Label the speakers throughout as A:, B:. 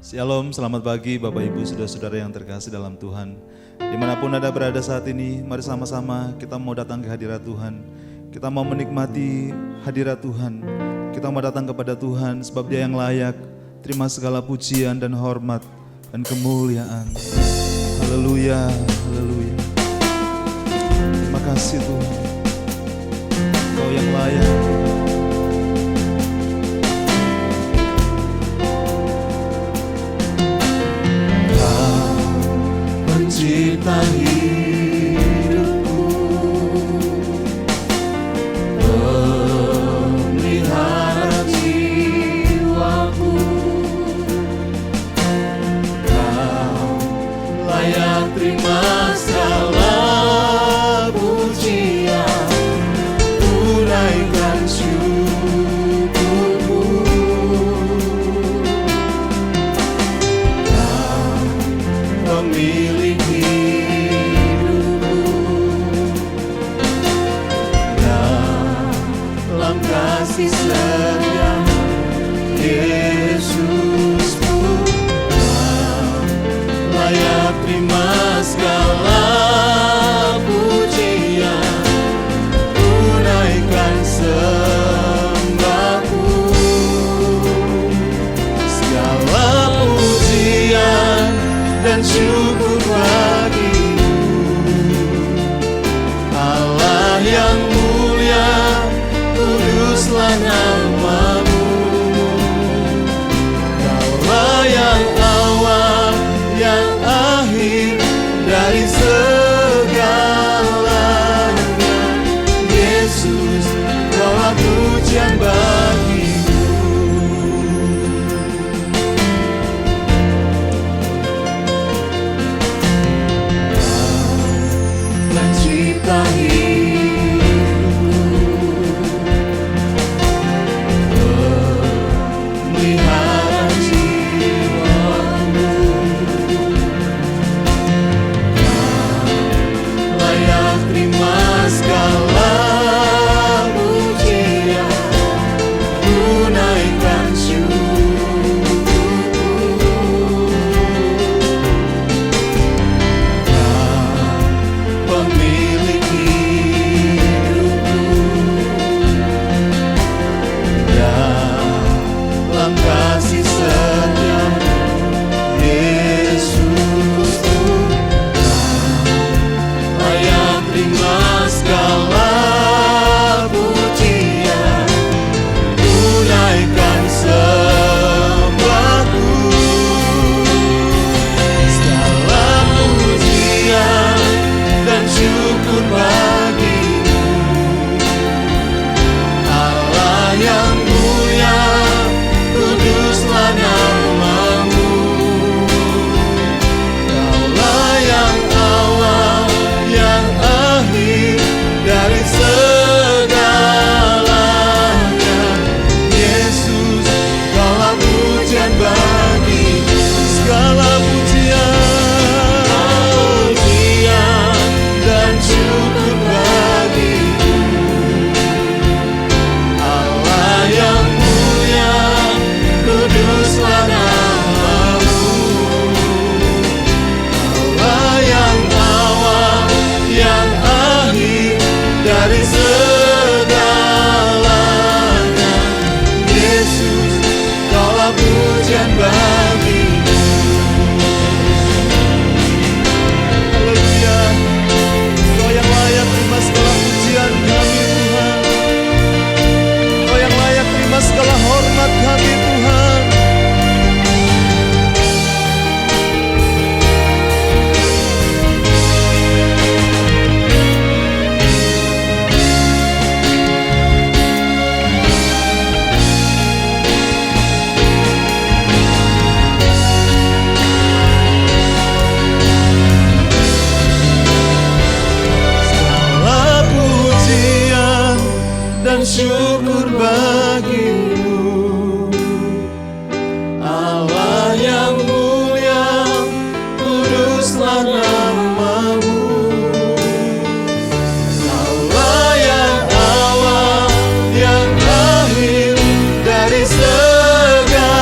A: Shalom, selamat pagi Bapak Ibu, saudara-saudara yang terkasih dalam Tuhan. Dimanapun Anda berada saat ini, mari sama-sama kita mau datang ke hadirat Tuhan. Kita mau menikmati hadirat Tuhan. Kita mau datang kepada Tuhan sebab Dia yang layak. Terima segala pujian dan hormat dan kemuliaan. Haleluya, haleluya. Terima kasih Tuhan, Kau yang layak. Pencipta hidupku, pemelihara jiwaku, Kau layak terima segala pujian, tunaikan syukurku. Kau pemilik kasih setia Yesusku, Kau layak terima segala pujian, tunaikan sembahku. Segala pujian dan syukur bagimu, Allah yang mulia, kuduslah namamu. Kaulah yang awal, yang akhir dari segalanya. Yesus, Kaulah pujian bagimu. Kau pencipta syukur bagimu, Allah yang mulia, kuduslah namamu. Kaulah yang awal, yang akhir dari segalanya.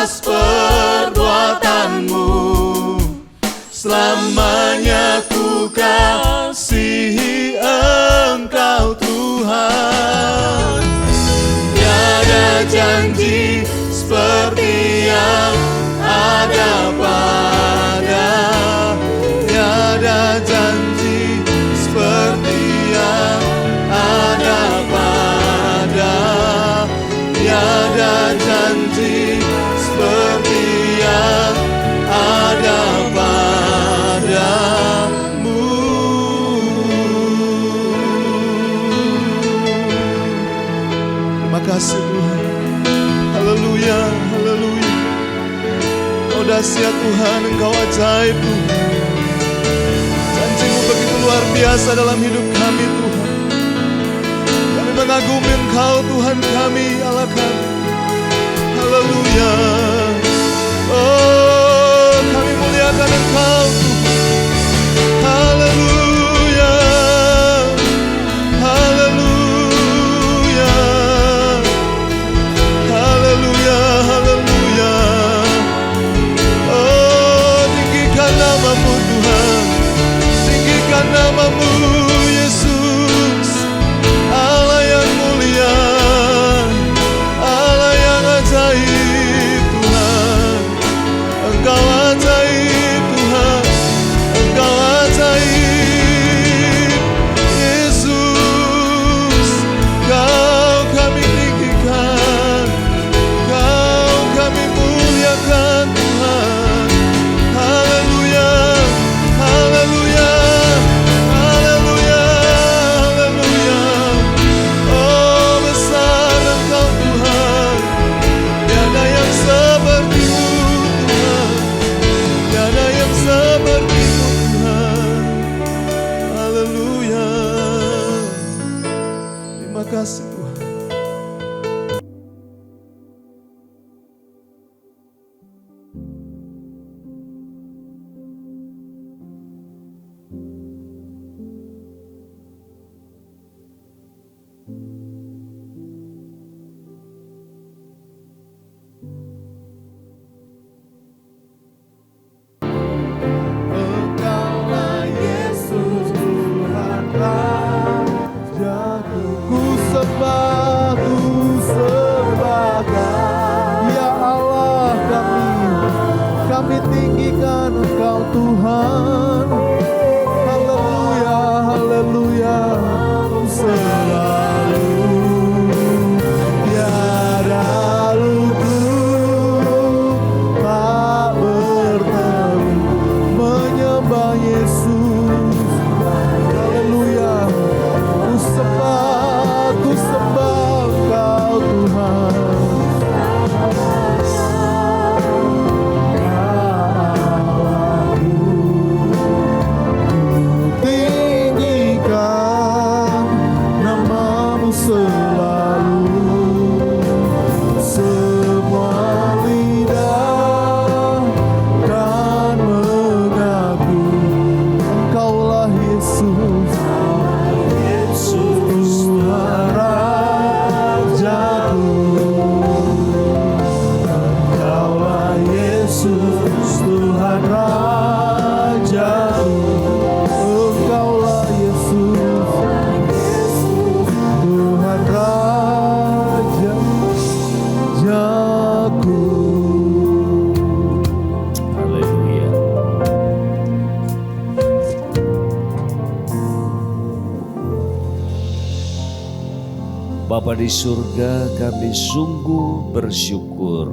A: atas perbuatanmu. Selamanya ku kasihi Engkau Tuhan. Tiada janji seperti yang ada pada, tiada janji seperti yang ada pada, tiada janji seperti yang ada padamu. Terima kasih Tuhan. Haleluya, haleluya. Engkau dahsyat Tuhan, Engkau ajaib Tuhan. Janji-Mu begitu luar biasa dalam hidup kami Tuhan. Kami mengagumi Engkau Tuhan kami, Allah kami. Haleluya. Oh, kami muliakan Engkau Tuhan. Haleluya. Haleluya. Haleluya. Haleluya. Oh, tinggikan nama-Mu Tuhan. Tinggikan nama-Mu Yesus. Allah yang mulia, Allah yang ajaib Tuhan. Engkau ajaib Tuhan, Engkau ajaib Yesus. Kau kami tinggikan, Kau kami muliakan Tuhan. Haleluya, haleluya, haleluya, haleluya. Oh, besar Engkau Tuhan, tiada yang seperti-Mu Tuhan, tiada yang seperti-Mu Tuhan. Haleluya. Terima kasih Tuhan. Engkaulah Yesus Tuhan Rajaku. Ku sembah ya Allah kami tinggikan Engkau Tuhan. Haleluya, haleluya. Selalu tiada luput tak bertemu menyembah Yesus. Haleluya. Ku sembah Engkau Tuhan. Tinggikan nama-Mu selalu. Semua lidah kan mengaku Engkaulah Yesus. Yesus Tuhan Rajaku. Engkaulah Yesus Tuhan Rajaku. Engkaulah Yesus Tuhan Rajaku.
B: Haleluya. Bapa di surga, kami sungguh bersyukur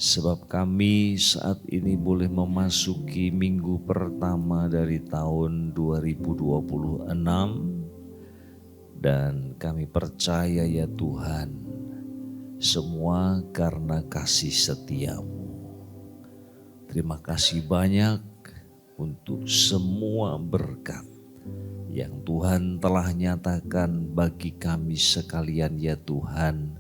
B: sebab kami saat ini boleh memasuki minggu pertama dari tahun 2026 dan kami percaya ya Tuhan, semua karena kasih setia-Mu. Terima kasih banyak untuk semua berkat yang Tuhan telah nyatakan bagi kami sekalian ya Tuhan,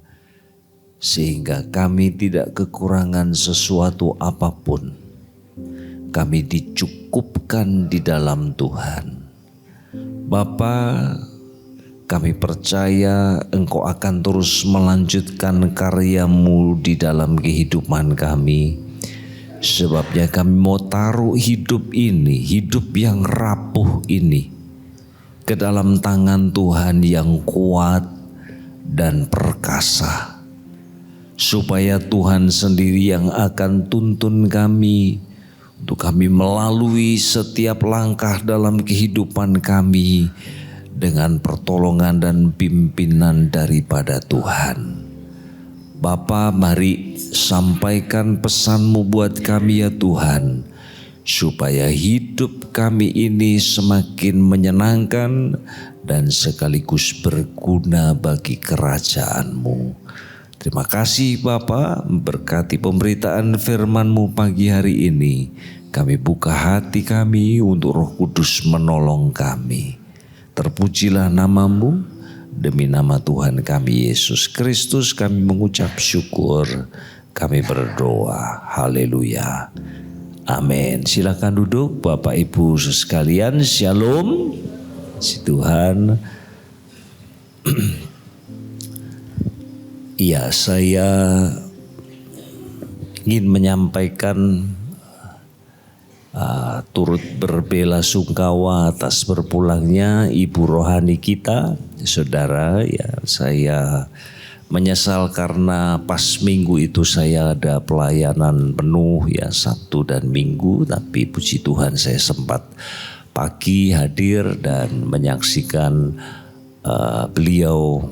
B: sehingga kami tidak kekurangan sesuatu apapun. Kami dicukupkan di dalam Tuhan. Bapa, Kami percaya Engkau akan terus melanjutkan karya-Mu di dalam kehidupan kami. Sebabnya kami mau taruh hidup ini, hidup yang rapuh ini, ke dalam tangan Tuhan yang kuat dan perkasa. Supaya Tuhan sendiri yang akan tuntun kami, untuk kami melalui setiap langkah dalam kehidupan kami, dengan pertolongan dan pimpinan daripada Tuhan. Bapa, mari sampaikan pesan-Mu buat kami ya Tuhan, supaya hidup kami ini semakin menyenangkan dan sekaligus berguna bagi kerajaan-Mu. Terima kasih Bapa, berkati pemberitaan firman-Mu pagi hari ini. Kami buka hati kami untuk Roh Kudus menolong kami. Terpujilah nama-Mu, demi nama Tuhan kami Yesus Kristus kami mengucap syukur, kami berdoa. Haleluya. Amin. Silakan duduk Bapak Ibu sekalian. Shalom. Si Tuhan. Iya, saya ingin menyampaikan turut berbelasungkawa atas berpulangnya ibu rohani kita, saudara. Ya, saya menyesal karena pas minggu itu saya ada pelayanan penuh ya, Sabtu dan Minggu, tapi puji Tuhan saya sempat pagi hadir dan menyaksikan beliau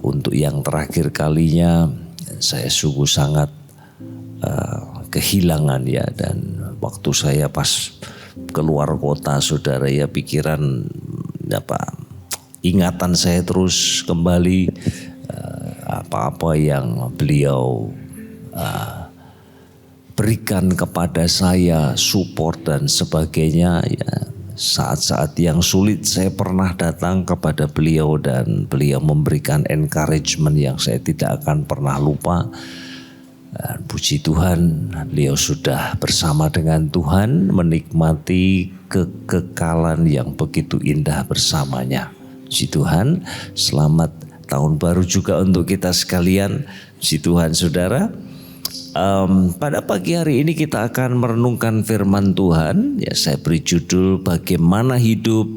B: untuk yang terakhir kalinya. Saya sungguh sangat kehilangan ya, dan waktu saya pas keluar kota saudara ya, pikiran ingatan saya terus kembali apa-apa yang beliau berikan kepada saya, support dan sebagainya ya. Saat-saat yang sulit saya pernah datang kepada beliau dan beliau memberikan encouragement yang saya tidak akan pernah lupa. Dan puji Tuhan, beliau sudah bersama dengan Tuhan menikmati kekekalan yang begitu indah bersamanya. Puji Tuhan, selamat tahun baru juga untuk kita sekalian. Puji Tuhan saudara. Pada pagi hari ini kita akan merenungkan firman Tuhan. Ya, saya beri judul bagaimana hidup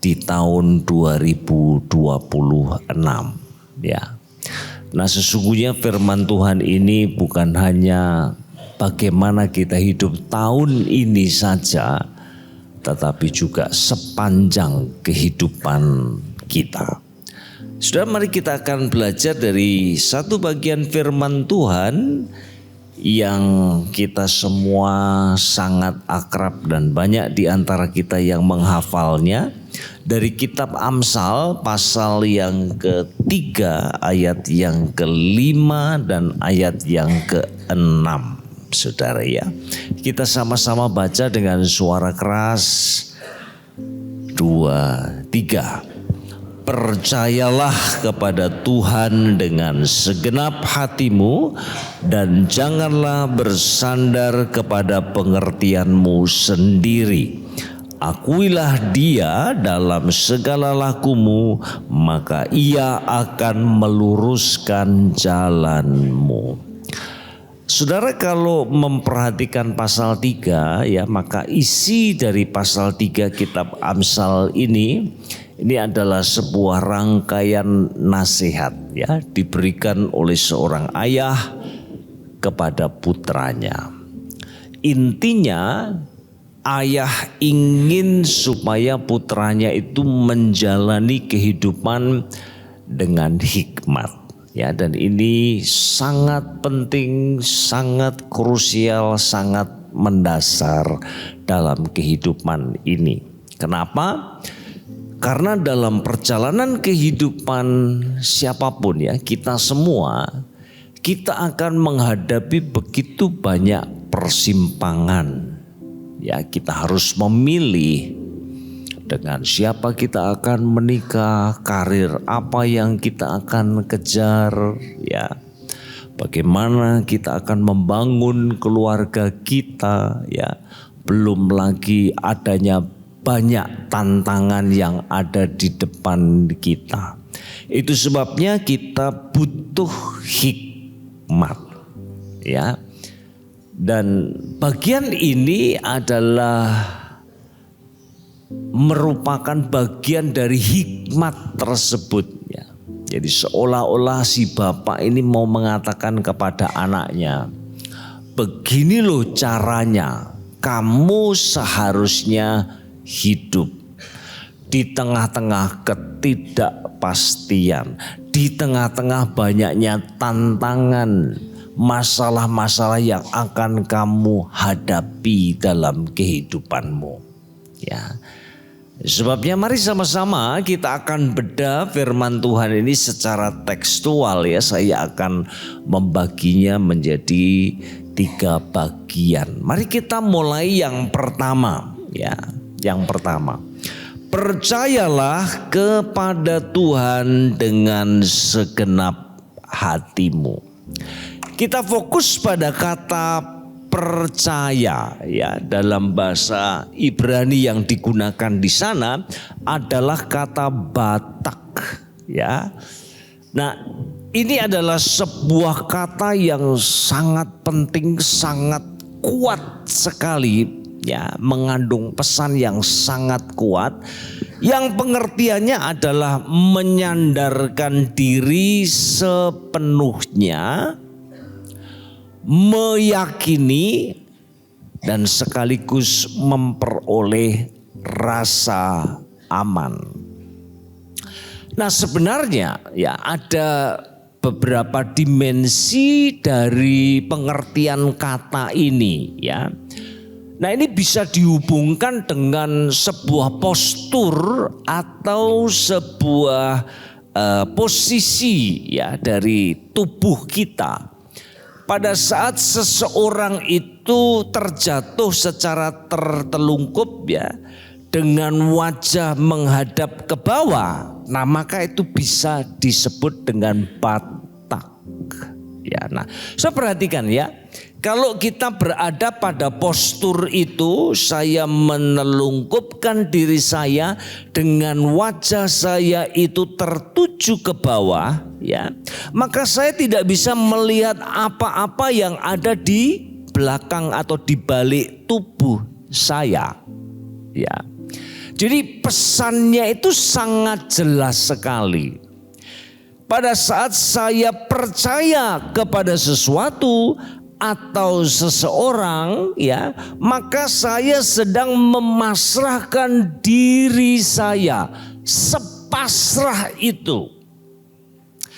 B: di tahun 2026. Ya. Nah, sesungguhnya firman Tuhan ini bukan hanya bagaimana kita hidup tahun ini saja, tetapi juga sepanjang kehidupan kita. Saudara, mari kita akan belajar dari satu bagian firman Tuhan yang kita semua sangat akrab dan banyak di antara kita yang menghafalnya, dari kitab Amsal pasal yang ke-3 ayat yang ke-5 dan ayat yang ke-6. Saudara ya, kita sama-sama baca dengan suara keras. 2, 3. Percayalah kepada Tuhan dengan segenap hatimu dan janganlah bersandar kepada pengertianmu sendiri. Akuilah Dia dalam segala lakumu, maka Ia akan meluruskan jalanmu. Saudara, kalau memperhatikan pasal 3 ya, maka isi dari pasal 3 kitab Amsal ini adalah sebuah rangkaian nasihat ya, diberikan oleh seorang ayah kepada putranya. Intinya ayah ingin supaya putranya itu menjalani kehidupan dengan hikmat ya, dan ini sangat penting, sangat krusial, sangat mendasar dalam kehidupan ini. Kenapa? Karena dalam perjalanan kehidupan siapapun ya, kita semua, kita akan menghadapi begitu banyak persimpangan. Ya, kita harus memilih dengan siapa kita akan menikah, karir apa yang kita akan kejar, ya. Bagaimana kita akan membangun keluarga kita, ya. Belum lagi adanya banyak tantangan yang ada di depan kita. Itu sebabnya kita butuh hikmat, ya. Dan bagian ini adalah merupakan bagian dari hikmat tersebut, ya. Jadi seolah-olah si bapak ini mau mengatakan kepada anaknya, begini loh caranya, kamu seharusnya hidup di tengah-tengah ketidakpastian, di tengah-tengah banyaknya tantangan, masalah-masalah yang akan kamu hadapi dalam kehidupanmu. Ya. Sebabnya mari sama-sama kita akan bedah firman Tuhan ini secara tekstual, ya. Saya akan membaginya menjadi 3 bagian. Mari kita mulai yang pertama, ya. Yang pertama, percayalah kepada Tuhan dengan segenap hatimu. Kita fokus pada kata percaya, ya. Dalam bahasa Ibrani yang digunakan di sana adalah kata batak, ya. Nah, ini adalah sebuah kata yang sangat penting, sangat kuat sekali, ya, mengandung pesan yang sangat kuat, yang pengertiannya adalah menyandarkan diri sepenuhnya, meyakini dan sekaligus memperoleh rasa aman. Nah, sebenarnya ya ada beberapa dimensi dari pengertian kata ini, ya. Nah, ini bisa dihubungkan dengan sebuah postur atau sebuah posisi, ya, dari tubuh kita. Pada saat seseorang itu terjatuh secara tertelungkup, ya, dengan wajah menghadap ke bawah, nah maka itu bisa disebut dengan batak. Ya, nah, saya perhatikan, ya. Kalau kita berada pada postur itu, saya menelungkupkan diri saya dengan wajah saya itu tertuju ke bawah, ya, maka saya tidak bisa melihat apa-apa yang ada di belakang atau di balik tubuh saya, ya. Jadi pesannya itu sangat jelas sekali. Pada saat saya percaya kepada sesuatu atau seseorang, ya, maka saya sedang memasrahkan diri saya sepasrah itu.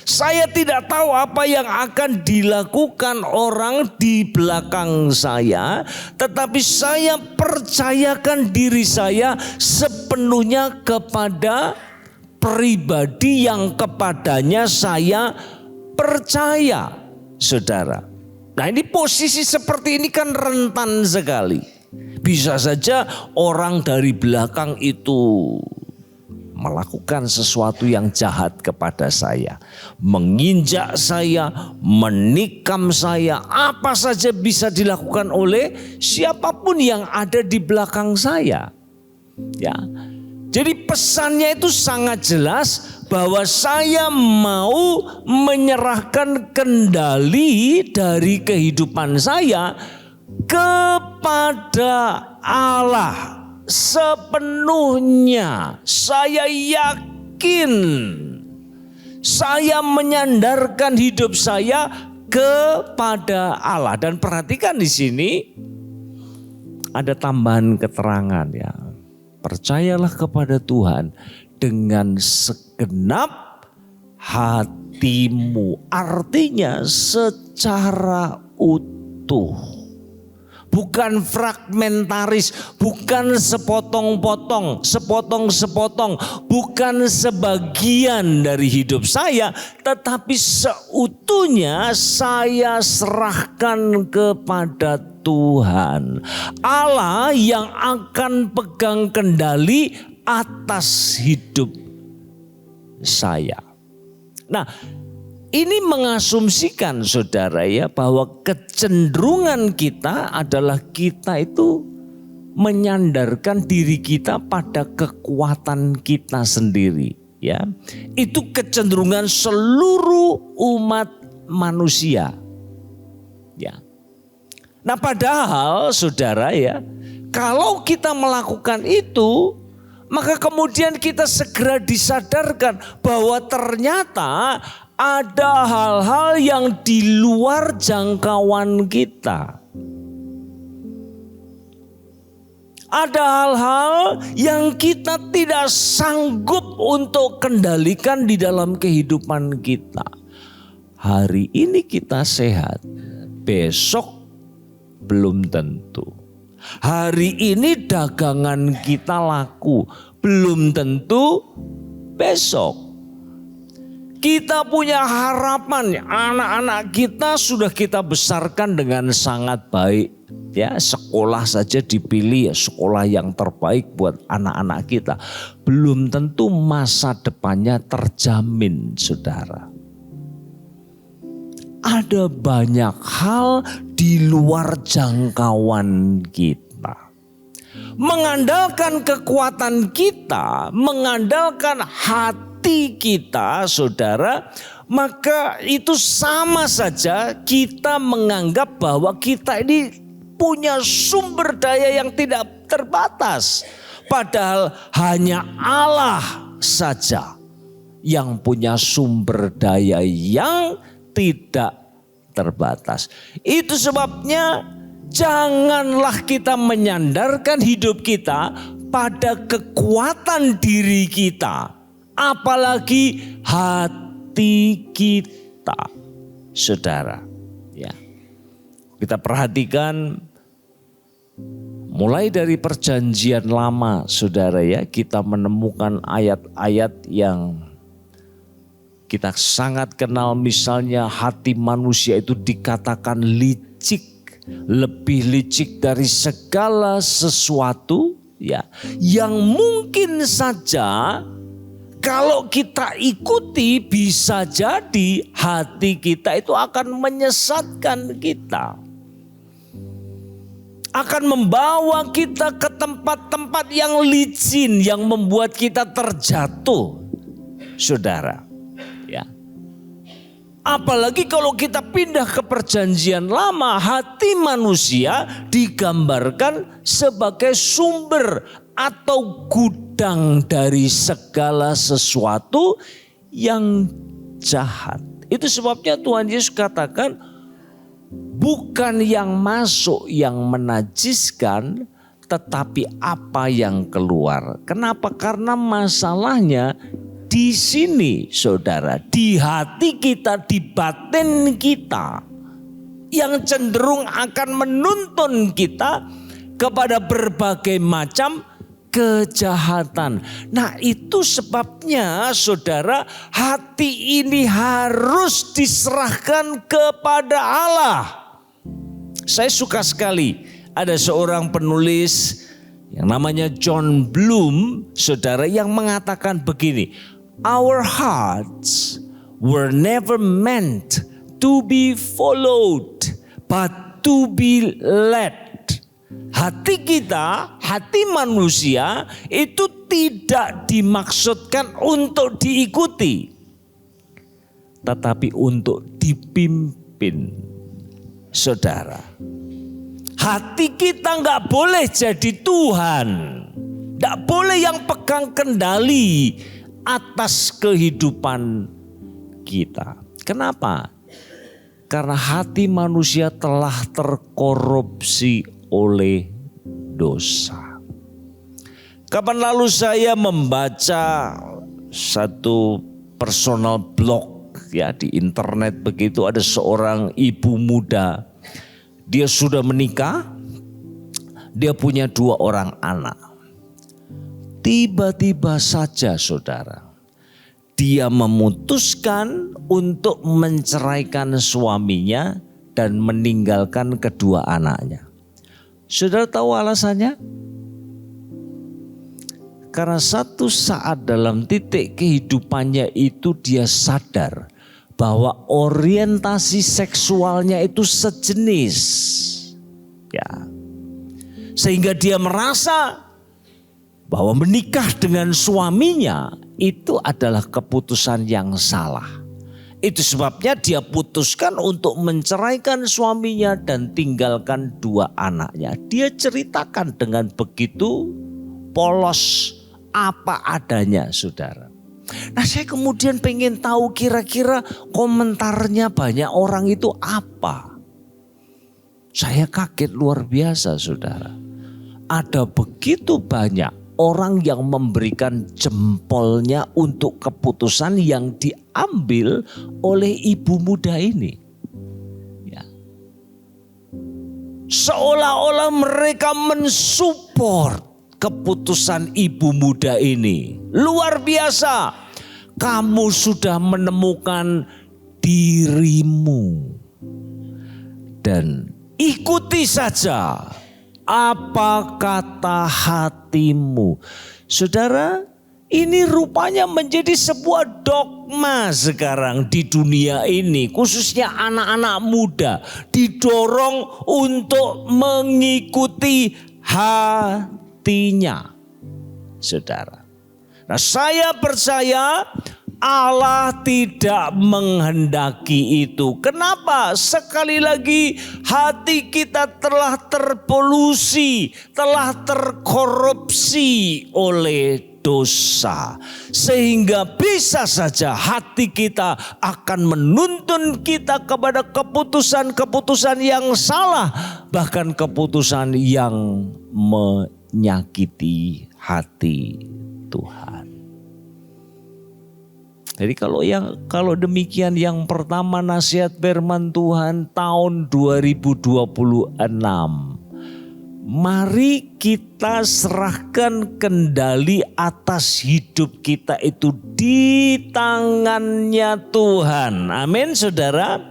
B: Saya tidak tahu apa yang akan dilakukan orang di belakang saya, tetapi saya percayakan diri saya sepenuhnya kepada pribadi yang kepadanya saya percaya, saudara. Nah, ini posisi seperti ini kan rentan sekali. Bisa saja orang dari belakang itu melakukan sesuatu yang jahat kepada saya, menginjak saya, menikam saya, apa saja bisa dilakukan oleh siapapun yang ada di belakang saya, ya. Jadi pesannya itu sangat jelas bahwa saya mau menyerahkan kendali dari kehidupan saya kepada Allah sepenuhnya. Saya yakin saya menyandarkan hidup saya kepada Allah. Dan perhatikan di sini ada tambahan keterangan, ya. Percayalah kepada Tuhan dengan segenap hatimu. Artinya secara utuh. Bukan fragmentaris, bukan sepotong-potong, sepotong-sepotong, bukan sebagian dari hidup saya, tetapi seutuhnya saya serahkan kepada Tuhan. Allah yang akan pegang kendali atas hidup saya. Nah, ini mengasumsikan, saudara, ya, bahwa kecenderungan kita adalah kita itu menyandarkan diri kita pada kekuatan kita sendiri, ya. Itu kecenderungan seluruh umat manusia. Ya. Nah, padahal saudara ya, kalau kita melakukan itu, maka kemudian kita segera disadarkan bahwa ternyata ada hal-hal yang di luar jangkauan kita. Ada hal-hal yang kita tidak sanggup untuk kendalikan di dalam kehidupan kita. Hari ini kita sehat, besok belum tentu. Hari ini dagangan kita laku, belum tentu besok. Kita punya harapan, anak-anak kita sudah kita besarkan dengan sangat baik. Ya, sekolah saja dipilih ya, sekolah yang terbaik buat anak-anak kita. Belum tentu masa depannya terjamin, saudara. Ada banyak hal di luar jangkauan kita. Mengandalkan kekuatan kita, mengandalkan hati kita, saudara, maka itu sama saja kita menganggap bahwa kita ini punya sumber daya yang tidak terbatas. Padahal hanya Allah saja yang punya sumber daya yang tidak terbatas. Itu sebabnya janganlah kita menyandarkan hidup kita pada kekuatan diri kita, apalagi hati kita, saudara. Ya, kita perhatikan mulai dari perjanjian lama, saudara ya, kita menemukan ayat-ayat yang kita sangat kenal. Misalnya hati manusia itu dikatakan licik, lebih licik dari segala sesuatu ya, yang mungkin saja kalau kita ikuti bisa jadi hati kita itu akan menyesatkan kita. Akan membawa kita ke tempat-tempat yang licin yang membuat kita terjatuh, saudara. Ya. Apalagi kalau kita pindah ke perjanjian lama, hati manusia digambarkan sebagai sumber atau gudang dari segala sesuatu yang jahat. Itu sebabnya Tuhan Yesus katakan, bukan yang masuk yang menajiskan, tetapi apa yang keluar. Kenapa? Karena masalahnya di sini, saudara, di hati kita, di batin kita, yang cenderung akan menuntun kita kepada berbagai macam kejahatan. Nah, itu sebabnya, saudara, hati ini harus diserahkan kepada Allah. Saya suka sekali ada seorang penulis yang namanya John Bloom, saudara, yang mengatakan begini. Our hearts were never meant to be followed, but to be led. Hati kita, hati manusia itu tidak dimaksudkan untuk diikuti, tetapi untuk dipimpin, saudara. Hati kita nggak boleh jadi Tuhan, nggak boleh yang pegang kendali atas kehidupan kita. Kenapa? Karena hati manusia telah terkorupsi oleh dosa. Kapan lalu saya membaca satu personal blog ya di internet begitu, ada seorang ibu muda. Dia sudah menikah, dia punya 2 orang anak. Tiba-tiba saja, saudara, dia memutuskan untuk menceraikan suaminya dan meninggalkan kedua anaknya. Saudara tahu alasannya? Karena satu saat dalam titik kehidupannya itu dia sadar bahwa orientasi seksualnya itu sejenis. Ya. Sehingga dia merasa bahwa menikah dengan suaminya itu adalah keputusan yang salah. Itu sebabnya dia putuskan untuk menceraikan suaminya dan tinggalkan 2 anaknya. Dia ceritakan dengan begitu polos apa adanya, saudara. Nah, saya kemudian pengen tahu kira-kira komentarnya banyak orang itu apa. Saya kaget luar biasa, saudara. Ada begitu banyak orang yang memberikan jempolnya untuk keputusan yang diambil oleh ibu muda ini. Ya. Seolah-olah mereka mensupport keputusan ibu muda ini. Luar biasa. Kamu sudah menemukan dirimu. Dan ikuti saja apa kata hatimu. Saudara, ini rupanya menjadi sebuah dogma sekarang di dunia ini. Khususnya anak-anak muda didorong untuk mengikuti hatinya. Saudara. Nah, saya percaya Allah tidak menghendaki itu. Kenapa? Sekali lagi hati kita telah terpolusi, telah terkorupsi oleh dosa. Sehingga bisa saja hati kita akan menuntun kita kepada keputusan-keputusan yang salah. Bahkan keputusan yang menyakiti hati Tuhan. Jadi kalau demikian, yang pertama nasihat firman Tuhan tahun 2026. Mari kita serahkan kendali atas hidup kita itu di tangannya Tuhan. Amin, saudara.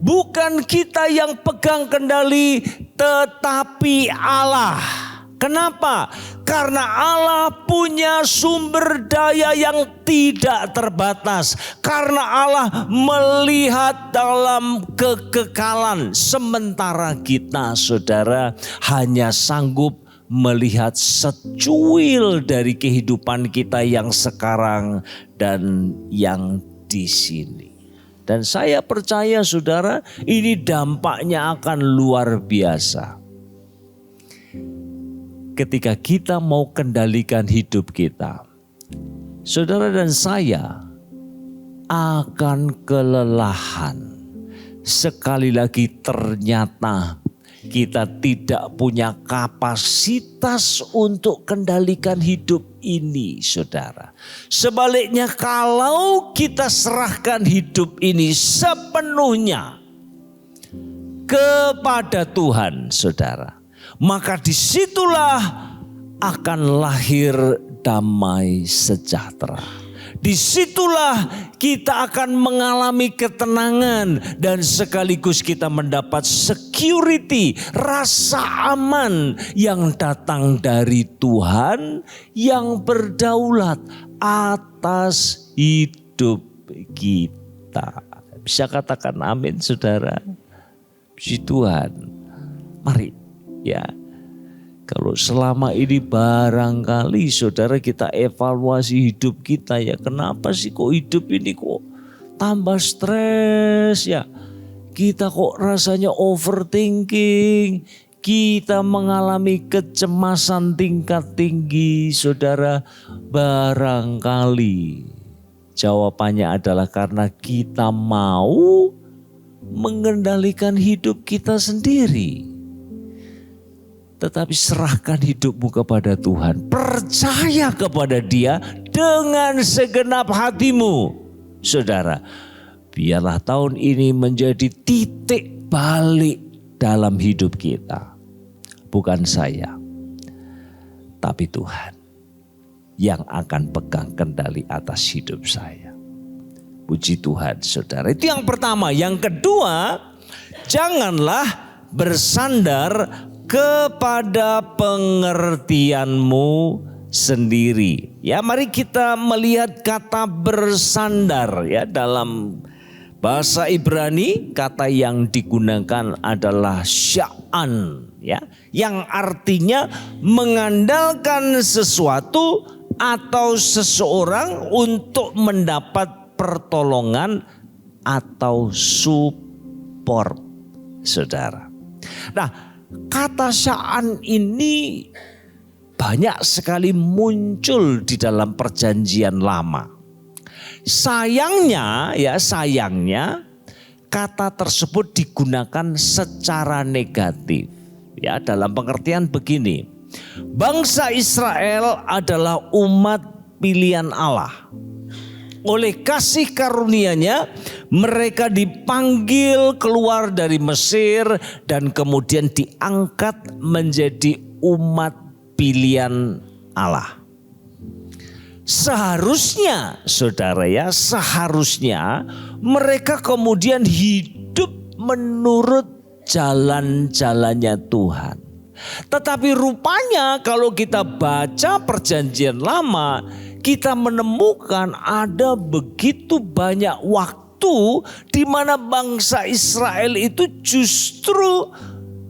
B: Bukan kita yang pegang kendali, tetapi Allah. Kenapa? Karena Allah punya sumber daya yang tidak terbatas. Karena Allah melihat dalam kekekalan. Sementara kita, saudara, hanya sanggup melihat secuil dari kehidupan kita yang sekarang dan yang di sini. Dan saya percaya, saudara, ini dampaknya akan luar biasa. Ketika kita mau kendalikan hidup kita, saudara dan saya akan kelelahan. Sekali lagi ternyata kita tidak punya kapasitas untuk kendalikan hidup ini, saudara. Sebaliknya, kalau kita serahkan hidup ini sepenuhnya kepada Tuhan, saudara, maka disitulah akan lahir damai sejahtera. Disitulah kita akan mengalami ketenangan dan sekaligus kita mendapat security, rasa aman yang datang dari Tuhan yang berdaulat atas hidup kita. Bisa katakan amin, saudara? Puji Tuhan. Mari. Ya, kalau selama ini barangkali saudara kita evaluasi hidup kita, ya kenapa sih kok hidup ini kok tambah stres ya. Kita kok rasanya overthinking, kita mengalami kecemasan tingkat tinggi, saudara. Barangkali jawabannya adalah karena kita mau mengendalikan hidup kita sendiri. Tetapi serahkan hidupmu kepada Tuhan. Percaya kepada Dia dengan segenap hatimu. Saudara, biarlah tahun ini menjadi titik balik dalam hidup kita. Bukan saya, tapi Tuhan yang akan pegang kendali atas hidup saya. Puji Tuhan, saudara. Itu yang pertama. Yang kedua, janganlah bersandar kepada pengertianmu sendiri. Ya, mari kita melihat kata bersandar ya dalam Bahasa Ibrani kata yang digunakan adalah sya'an, ya, yang artinya mengandalkan sesuatu atau seseorang untuk mendapat pertolongan atau support, saudara. Nah, kata sya'an ini banyak sekali muncul di dalam Perjanjian Lama. Sayangnya kata tersebut digunakan secara negatif. Ya, dalam pengertian begini. Bangsa Israel adalah umat pilihan Allah. Oleh kasih karunia-Nya mereka dipanggil keluar dari Mesir dan kemudian diangkat menjadi umat pilihan Allah. Seharusnya, saudara ya, seharusnya mereka kemudian hidup menurut jalan-jalannya Tuhan. Tetapi rupanya kalau kita baca Perjanjian Lama, kita menemukan ada begitu banyak waktu di mana bangsa Israel itu justru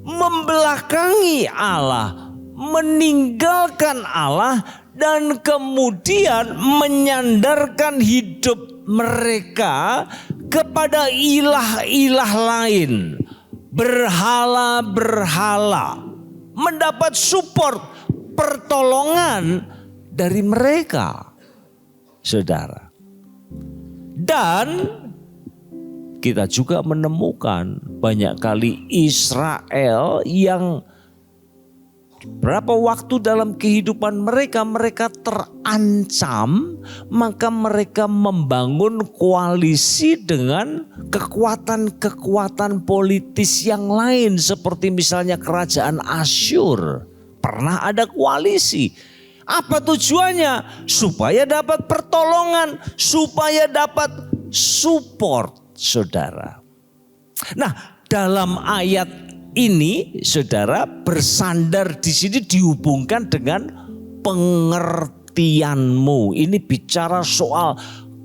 B: membelakangi Allah, meninggalkan Allah, dan kemudian menyandarkan hidup mereka kepada ilah-ilah lain, berhala-berhala, mendapat support, pertolongan dari mereka, saudara. Dan kita juga menemukan banyak kali Israel yang berapa waktu dalam kehidupan mereka terancam, maka mereka membangun koalisi dengan kekuatan-kekuatan politis yang lain seperti misalnya kerajaan Asyur. Pernah ada koalisi. Apa tujuannya? Supaya dapat pertolongan, supaya dapat support, saudara. Nah, dalam ayat ini, saudara, bersandar di sini dihubungkan dengan pengertianmu. Ini bicara soal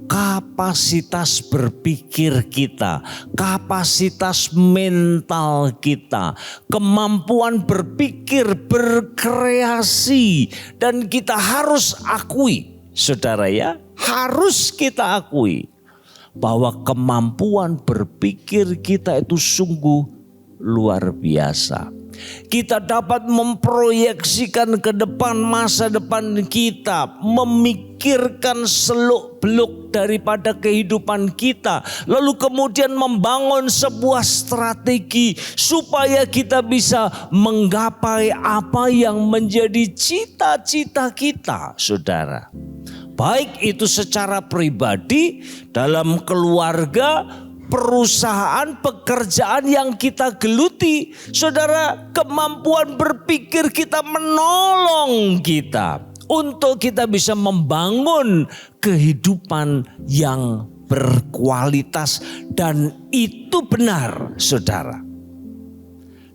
B: kapasitas berpikir kita, kapasitas mental kita, kemampuan berpikir, berkreasi. Dan kita harus akui, saudara ya, harus kita akui bahwa kemampuan berpikir kita itu sungguh luar biasa. Kita dapat memproyeksikan ke depan masa depan kita, memikirkan seluk-beluk daripada kehidupan kita, lalu kemudian membangun sebuah strategi supaya kita bisa menggapai apa yang menjadi cita-cita kita, saudara. Baik itu secara pribadi, dalam keluarga, perusahaan, pekerjaan yang kita geluti, saudara, kemampuan berpikir kita menolong kita untuk kita bisa membangun kehidupan yang berkualitas, dan itu benar, saudara.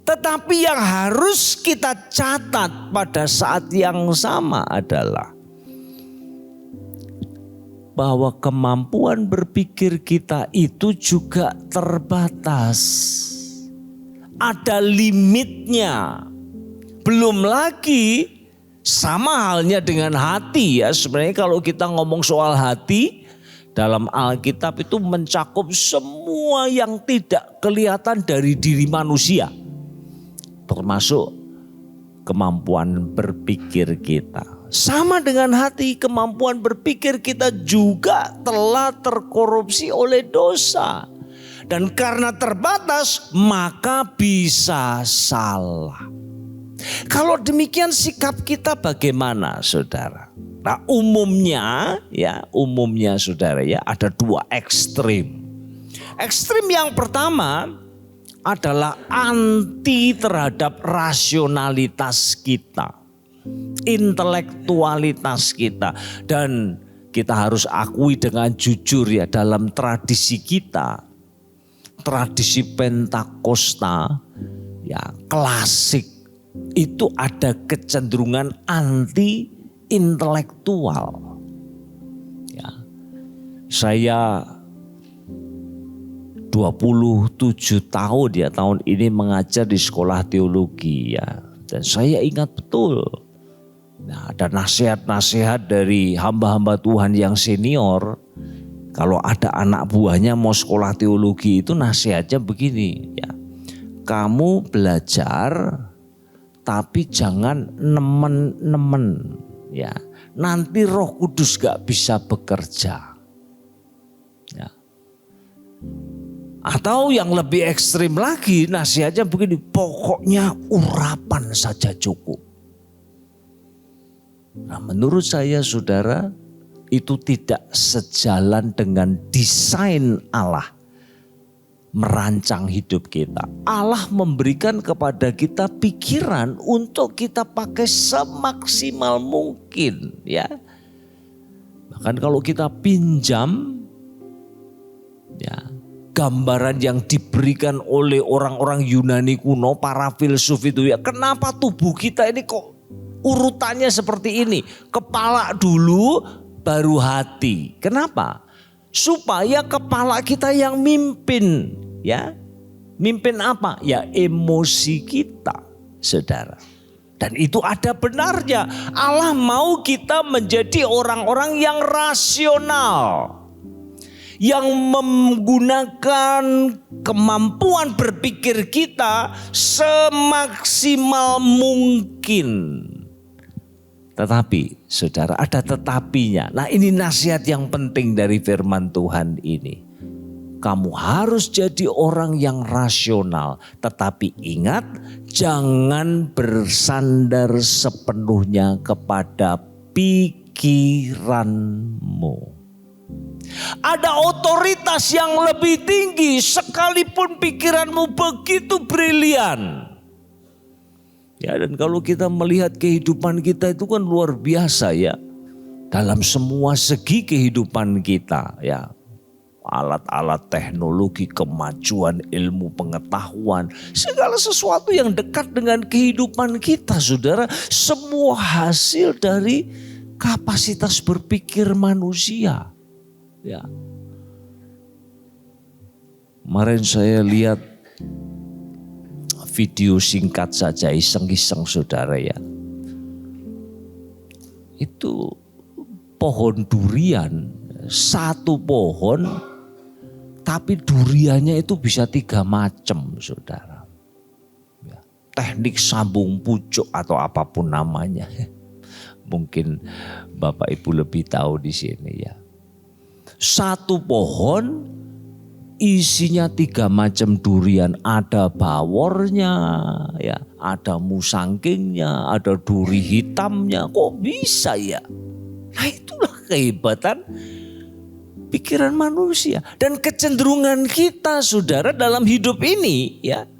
B: Tetapi yang harus kita catat pada saat yang sama adalah bahwa kemampuan berpikir kita itu juga terbatas. Ada limitnya. Belum lagi sama halnya dengan hati ya. Sebenarnya kalau kita ngomong soal hati, dalam Alkitab itu mencakup semua yang tidak kelihatan dari diri manusia. Termasuk kemampuan berpikir kita. Sama dengan hati, kemampuan berpikir kita juga telah terkorupsi oleh dosa. Dan karena terbatas, maka bisa salah. Kalau demikian sikap kita bagaimana, saudara? Nah, umumnya saudara ya, ada dua ekstrim. Ekstrim yang pertama adalah anti terhadap rasionalitas kita, intelektualitas kita. Dan kita harus akui dengan jujur ya, dalam tradisi kita, tradisi Pentakosta ya klasik, itu ada kecenderungan anti intelektual. Ya, saya 27 tahun ya tahun ini mengajar di sekolah teologi ya. Dan saya ingat betul. Nah, ada nasihat-nasihat dari hamba-hamba Tuhan yang senior. Kalau ada anak buahnya mau sekolah teologi itu nasihatnya begini ya. Kamu belajar tapi jangan nemen-nemen ya. Nanti Roh Kudus gak bisa bekerja. Ya. Atau yang lebih ekstrim lagi nasihatnya begini, pokoknya urapan saja cukup. Nah, menurut saya saudara itu tidak sejalan dengan desain Allah merancang hidup kita. Allah memberikan kepada kita pikiran untuk kita pakai semaksimal mungkin ya. Bahkan kalau kita pinjam ya, gambaran yang diberikan oleh orang-orang Yunani kuno, para filsuf itu ya, kenapa tubuh kita ini kok urutannya seperti ini? Kepala dulu baru hati. Kenapa? Supaya kepala kita yang mimpin ya. Mimpin apa? Ya emosi kita, saudara. Dan itu ada benarnya. Allah mau kita menjadi orang-orang yang rasional. Yang menggunakan kemampuan berpikir kita semaksimal mungkin. Tetapi saudara ada tetapinya. Nah ini nasihat yang penting dari firman Tuhan ini. Kamu harus jadi orang yang rasional. Tetapi ingat jangan bersandar sepenuhnya kepada pikiranmu. Ada otoritas yang lebih tinggi sekalipun pikiranmu begitu brilian. Ya, dan kalau kita melihat kehidupan kita itu kan luar biasa ya. Dalam semua segi kehidupan kita ya. Alat-alat teknologi, kemajuan ilmu pengetahuan. Segala sesuatu yang dekat dengan kehidupan kita saudara. Semua hasil dari kapasitas berpikir manusia. Ya. Kemarin saya lihat video singkat saja iseng-iseng saudara ya. Itu pohon durian, satu pohon tapi duriannya itu bisa 3 macam saudara. Ya. Teknik sambung pucuk atau apapun namanya. Mungkin Bapak Ibu lebih tahu di sini ya. Satu pohon isinya 3 macam durian, ada bawornya, ya, ada musangkingnya, ada duri hitamnya. Kok bisa ya? Nah itulah kehebatan pikiran manusia dan kecenderungan kita, saudara, dalam hidup ini, ya.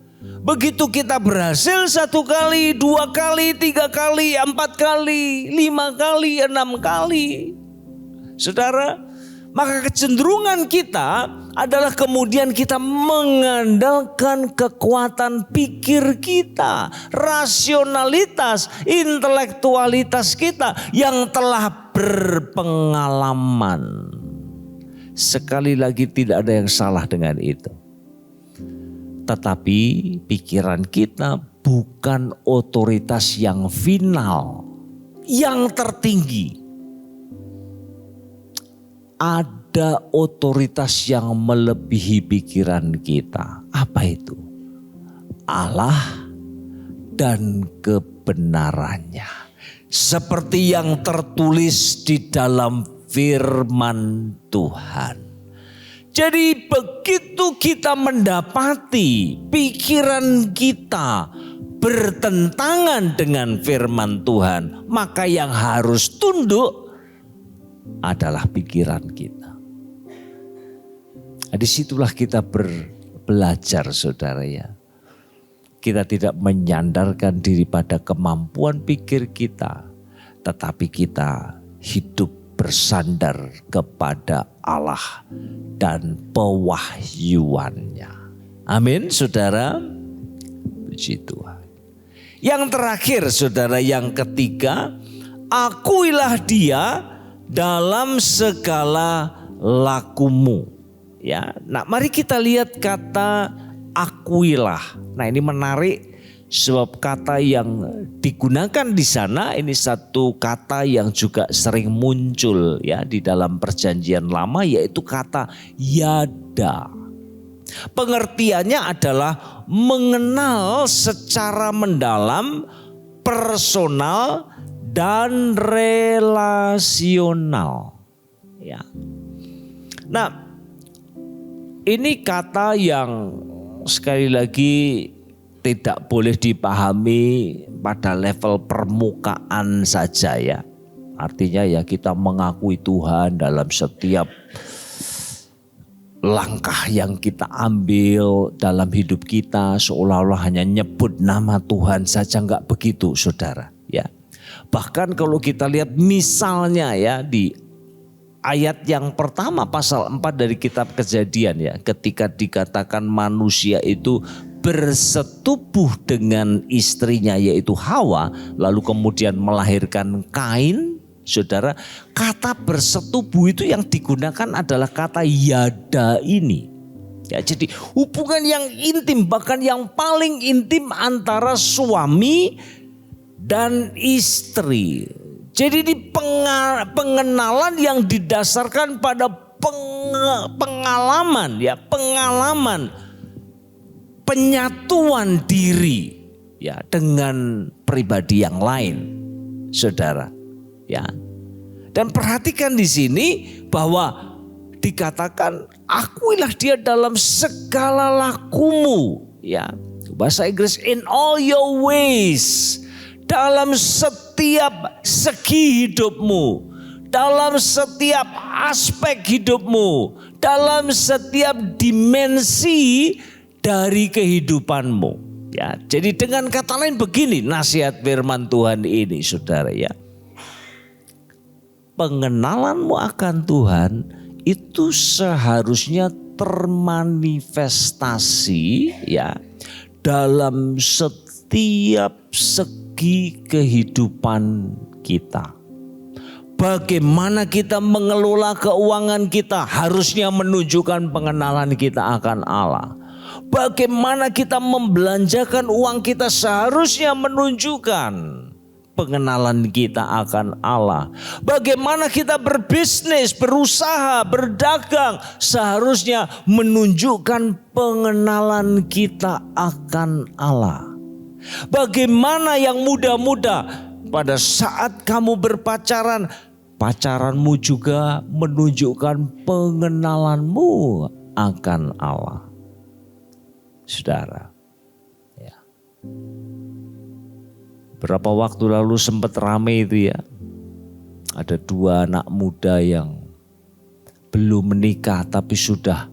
B: Begitu kita berhasil 1 kali, 2 kali, 3 kali, 4 kali, 5 kali, 6 kali, saudara. Maka kecenderungan kita adalah kemudian kita mengandalkan kekuatan pikir kita, rasionalitas, intelektualitas kita yang telah berpengalaman. Sekali lagi tidak ada yang salah dengan itu. Tetapi pikiran kita bukan otoritas yang final, yang tertinggi. Ada otoritas yang melebihi pikiran kita. Apa itu? Allah dan kebenarannya. Seperti yang tertulis di dalam firman Tuhan. Jadi begitu kita mendapati pikiran kita bertentangan dengan firman Tuhan, maka yang harus tunduk adalah pikiran kita. Nah, disitulah kita belajar saudara ya. Kita tidak menyandarkan diri pada kemampuan pikir kita. Tetapi kita hidup bersandar kepada Allah dan pewahyuannya. Amin saudara. Puji Tuhan. Yang terakhir saudara, yang ketiga, akuilah dia dalam segala lakumu. ya. Nah, mari kita lihat kata akuilah. Nah, ini menarik sebab kata yang digunakan di sana ini satu kata yang juga sering muncul ya di dalam Perjanjian Lama, yaitu kata yada. Pengertiannya adalah mengenal secara mendalam, personal dan relasional. Ya. Nah, ini kata yang sekali lagi tidak boleh dipahami pada level permukaan saja ya. Artinya ya kita mengakui Tuhan dalam setiap langkah yang kita ambil dalam hidup kita, seolah-olah hanya nyebut nama Tuhan saja, enggak begitu saudara ya. Bahkan kalau kita lihat misalnya ya di ayat yang pertama pasal 4 dari kitab Kejadian ya, ketika dikatakan manusia itu bersetubuh dengan istrinya yaitu Hawa, lalu kemudian melahirkan Kain. Saudara, kata bersetubuh itu yang digunakan adalah kata yada ini. Ya, jadi hubungan yang intim, bahkan yang paling intim antara suami dan istri. Jadi ini pengenalan yang didasarkan pada pengalaman ya, pengalaman penyatuan diri ya dengan pribadi yang lain, saudara. Ya. Dan perhatikan di sini bahwa dikatakan akuilah dia dalam segala lakumu ya. Bahasa Inggris in all your ways, dalam setiap segi hidupmu, dalam setiap aspek hidupmu, dalam setiap dimensi dari kehidupanmu ya. Jadi dengan kata lain begini nasihat firman Tuhan ini saudara ya. Pengenalanmu akan Tuhan itu seharusnya termanifestasi ya dalam setiap segi kehidupan kita. Bagaimana kita mengelola keuangan kita harusnya menunjukkan pengenalan kita akan Allah. Bagaimana kita membelanjakan uang kita seharusnya menunjukkan pengenalan kita akan Allah. Bagaimana kita berbisnis, berusaha, berdagang seharusnya menunjukkan pengenalan kita akan Allah. Bagaimana yang muda-muda pada saat kamu berpacaran, pacaranmu juga menunjukkan pengenalanmu akan Allah. Saudara, ya. Berapa waktu lalu sempat rame itu ya. Ada 2 anak muda yang belum menikah tapi sudah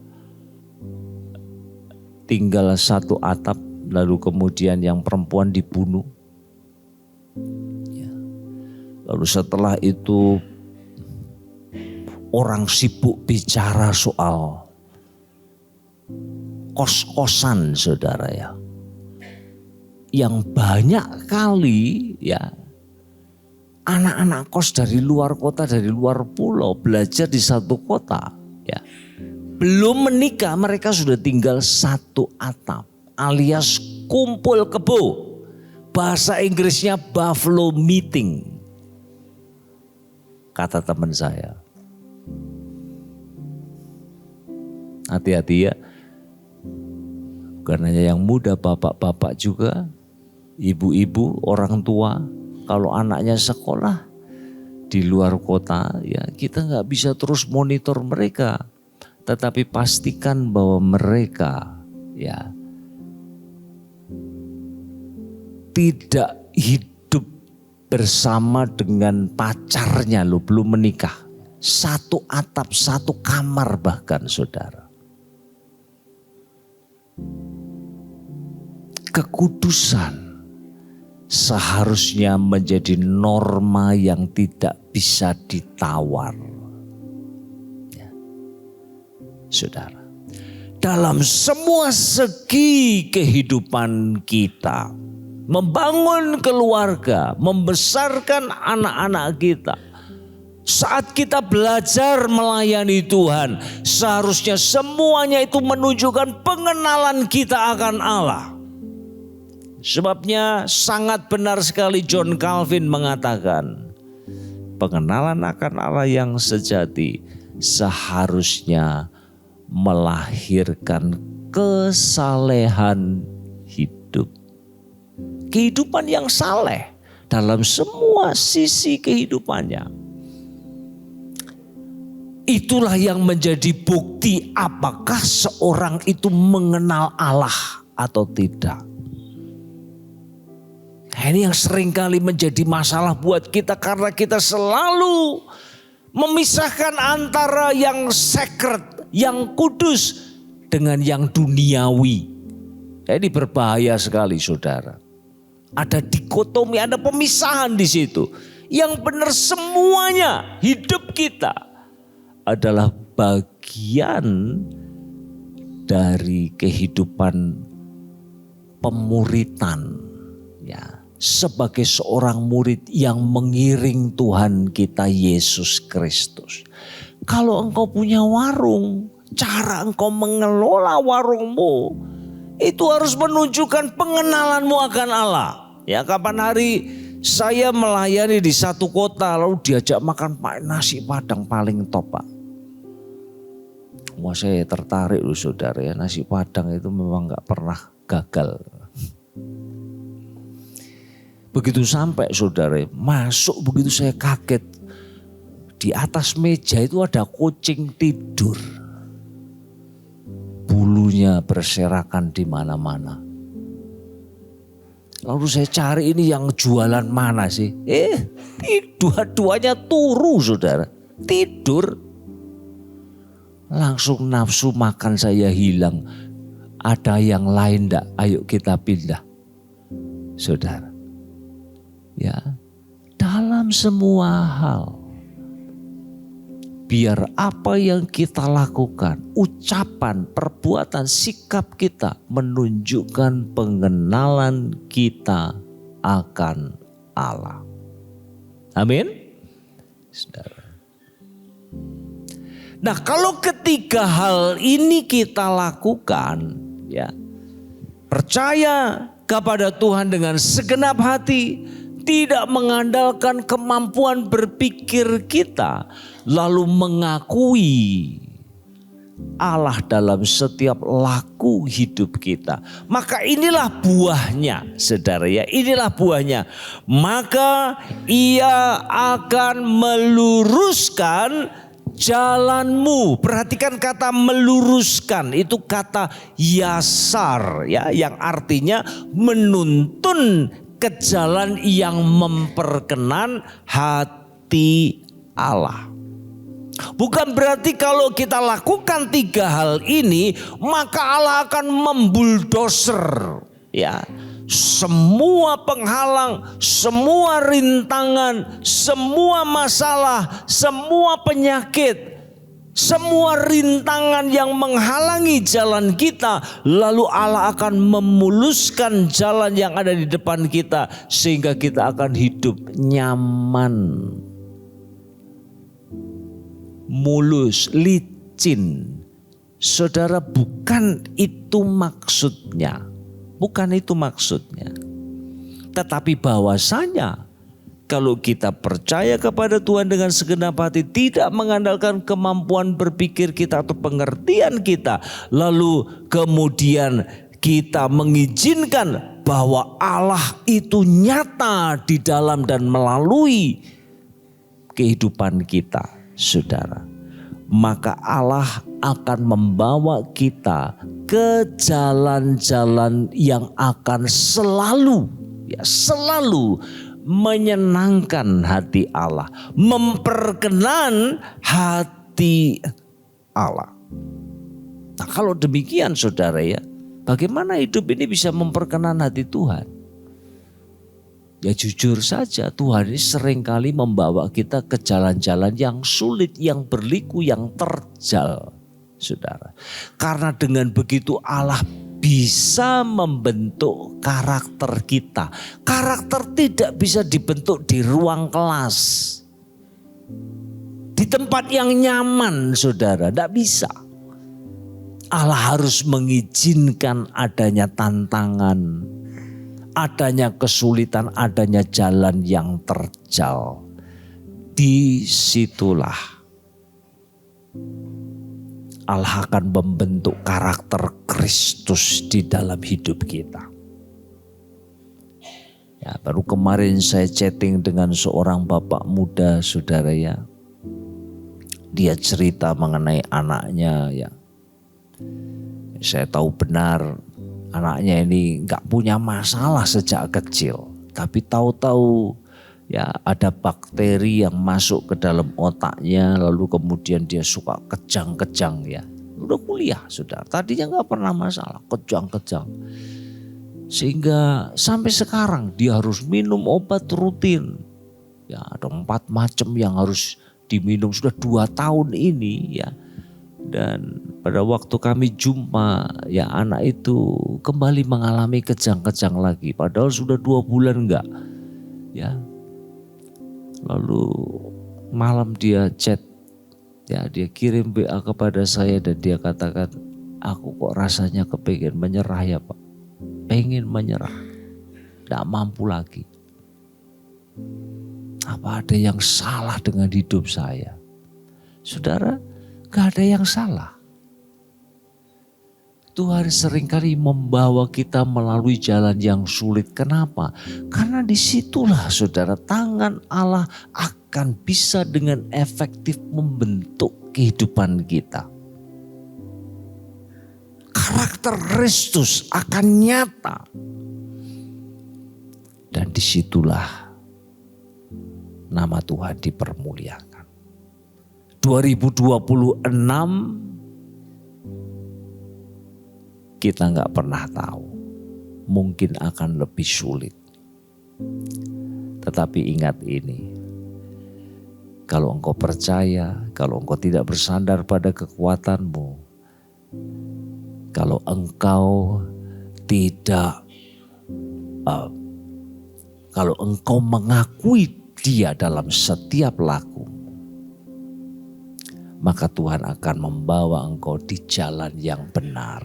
B: tinggal satu atap, lalu kemudian yang perempuan dibunuh. Ya. Lalu setelah itu orang sibuk bicara soal kos-kosan saudara ya. Yang banyak kali ya anak-anak kos dari luar kota, dari luar pulau belajar di satu kota ya. Belum menikah mereka sudah tinggal satu atap alias kumpul kebo. Bahasa Inggrisnya buffalo meeting. Kata teman saya. Hati-hati ya. Bukan hanya yang muda, bapak-bapak juga. Ibu-ibu, orang tua, kalau anaknya sekolah di luar kota, ya kita nggak bisa terus monitor mereka, tetapi pastikan bahwa mereka, ya, tidak hidup bersama dengan pacarnya, lo belum menikah, satu atap, satu kamar bahkan, saudara. Kekudusan seharusnya menjadi norma yang tidak bisa ditawar. Ya. Saudara, dalam semua segi kehidupan kita, membangun keluarga, membesarkan anak-anak kita, Saat kita belajar melayani Tuhan, seharusnya semuanya itu menunjukkan pengenalan kita akan Allah. Sebabnya sangat benar sekali John Calvin mengatakan, pengenalan akan Allah yang sejati seharusnya melahirkan kesalehan hidup. Kehidupan yang saleh dalam semua sisi kehidupannya. Itulah yang menjadi bukti apakah seorang itu mengenal Allah atau tidak. Ini yang seringkali menjadi masalah buat kita karena kita selalu memisahkan antara yang sacred, yang kudus dengan yang duniawi. Ini berbahaya sekali saudara. Ada dikotomi, ada pemisahan di situ. Yang benar semuanya hidup kita adalah bagian dari kehidupan pemuritan, ya, sebagai seorang murid yang mengiring Tuhan kita Yesus Kristus. Kalau engkau punya warung, cara engkau mengelola warungmu itu harus menunjukkan pengenalanmu akan Allah. Ya, kapan hari saya melayani di satu kota lalu diajak makan nasi Padang paling top, Pak. Wah, saya tertarik loh saudara ya, nasi Padang itu memang gak pernah gagal. Begitu sampai saudara, masuk begitu saya kaget. Di atas meja itu ada kucing tidur. Bulunya berserakan di mana-mana. Lalu saya cari ini yang jualan mana sih? Dua-duanya turu saudara. Tidur. Langsung nafsu makan saya hilang. Ada yang lain enggak? Ayo kita pindah. Saudara. Ya. Dalam semua hal. Biar apa yang kita lakukan, ucapan, perbuatan, sikap kita menunjukkan pengenalan kita akan Allah. Amin. Saudara. Nah, kalau ketiga hal ini kita lakukan, ya, percaya kepada Tuhan dengan segenap hati, tidak mengandalkan kemampuan berpikir kita, lalu mengakui Allah dalam setiap laku hidup kita. Maka inilah buahnya, saudara ya, inilah buahnya. Maka ia akan meluruskan jalanmu. Perhatikan kata meluruskan, itu kata yasar ya, yang artinya menuntun ke jalan yang memperkenan hati Allah. Bukan berarti kalau kita lakukan tiga hal ini maka Allah akan membuldoser ya semua penghalang, semua rintangan, semua masalah, semua penyakit, semua rintangan yang menghalangi jalan kita, lalu Allah akan memuluskan jalan yang ada di depan kita sehingga kita akan hidup nyaman, mulus, licin. Saudara, bukan itu maksudnya. Bukan itu maksudnya. Tetapi bahwasanya kalau kita percaya kepada Tuhan dengan segenap hati, tidak mengandalkan kemampuan berpikir kita atau pengertian kita, lalu kemudian kita mengizinkan bahwa Allah itu nyata di dalam dan melalui kehidupan kita, saudara, maka Allah akan membawa kita ke jalan-jalan yang akan selalu menyenangkan hati Allah, memperkenan hati Allah. Nah, kalau demikian saudara ya, bagaimana hidup ini bisa memperkenan hati Tuhan? Ya jujur saja, Tuhan ini seringkali membawa kita ke jalan-jalan yang sulit, yang berliku, yang terjal, saudara. Karena dengan begitu Allah bisa membentuk karakter kita. Karakter tidak bisa dibentuk di ruang kelas. tempat yang nyaman, saudara. Tidak bisa. Allah harus mengizinkan adanya tantangan, adanya kesulitan, adanya jalan yang terjal. Disitulah Allah akan membentuk karakter Kristus di dalam hidup kita. Ya, baru kemarin saya chatting dengan seorang bapak muda, saudara ya. Dia cerita mengenai anaknya ya. Saya tahu benar anaknya ini gak punya masalah sejak kecil. Tapi tahu-tahu ya ada bakteri yang masuk ke dalam otaknya, lalu kemudian dia suka kejang-kejang ya. Udah kuliah sudah, tadinya gak pernah masalah, kejang-kejang. Sehingga sampai sekarang dia harus minum obat rutin. Ya ada 4 macam yang harus diminum sudah 2 tahun ini ya. Dan pada waktu kami jumpa ya anak itu kembali mengalami kejang-kejang lagi. Padahal sudah 2 bulan enggak. Ya. Lalu malam dia chat. Ya dia kirim WA kepada saya dan dia katakan, aku kok rasanya kepengen menyerah ya Pak. Pengen menyerah. Tidak mampu lagi. Apa ada yang salah dengan hidup saya? Saudara, gak ada yang salah. Tuhan seringkali membawa kita melalui jalan yang sulit. Kenapa? Karena disitulah saudara tangan Allah akan bisa dengan efektif membentuk kehidupan kita. Karakter Kristus akan nyata. Dan disitulah nama Tuhan dipermuliakan. 2026 kita gak pernah tahu. Mungkin akan lebih sulit. Tetapi ingat ini. Kalau engkau percaya, kalau engkau tidak bersandar pada kekuatanmu, kalau engkau tidak, kalau engkau mengakui Dia dalam setiap laku, maka Tuhan akan membawa engkau di jalan yang benar.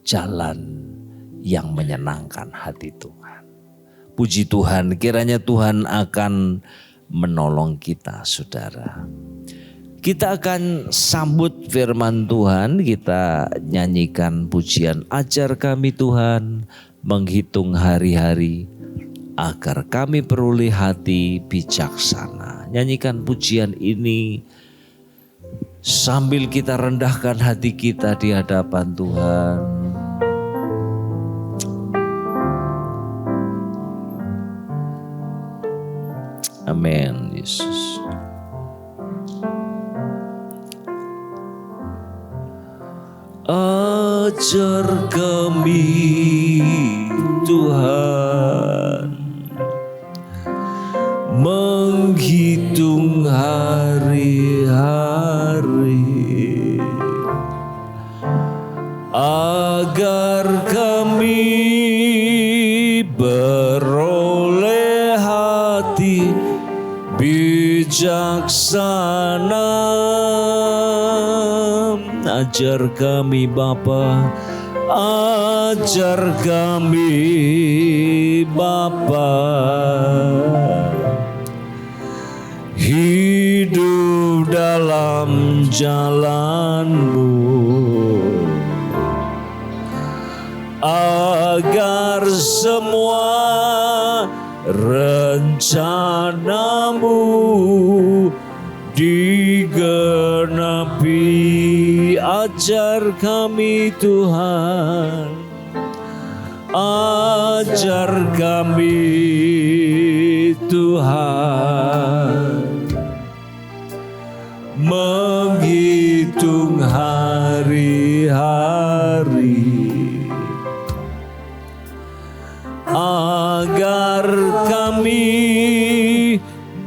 B: Jalan yang menyenangkan hati Tuhan. Puji Tuhan, kiranya Tuhan akan menolong kita, saudara. Kita akan sambut firman Tuhan, kita nyanyikan pujian Ajar Kami Tuhan menghitung hari-hari agar kami peroleh hati bijaksana. Nyanyikan pujian ini sambil kita rendahkan hati kita di hadapan Tuhan. Amin, Yesus. Ajar kami Tuhan menghitung hari-hari agar kami beroleh hati bijaksana. Ajar kami Bapa, ajar kami Bapa, hidup dalam jalan-Mu, agar semua rencana-Mu digenapi. Ajar kami Tuhan, ajar kami Tuhan menghitung hari-hari agar kami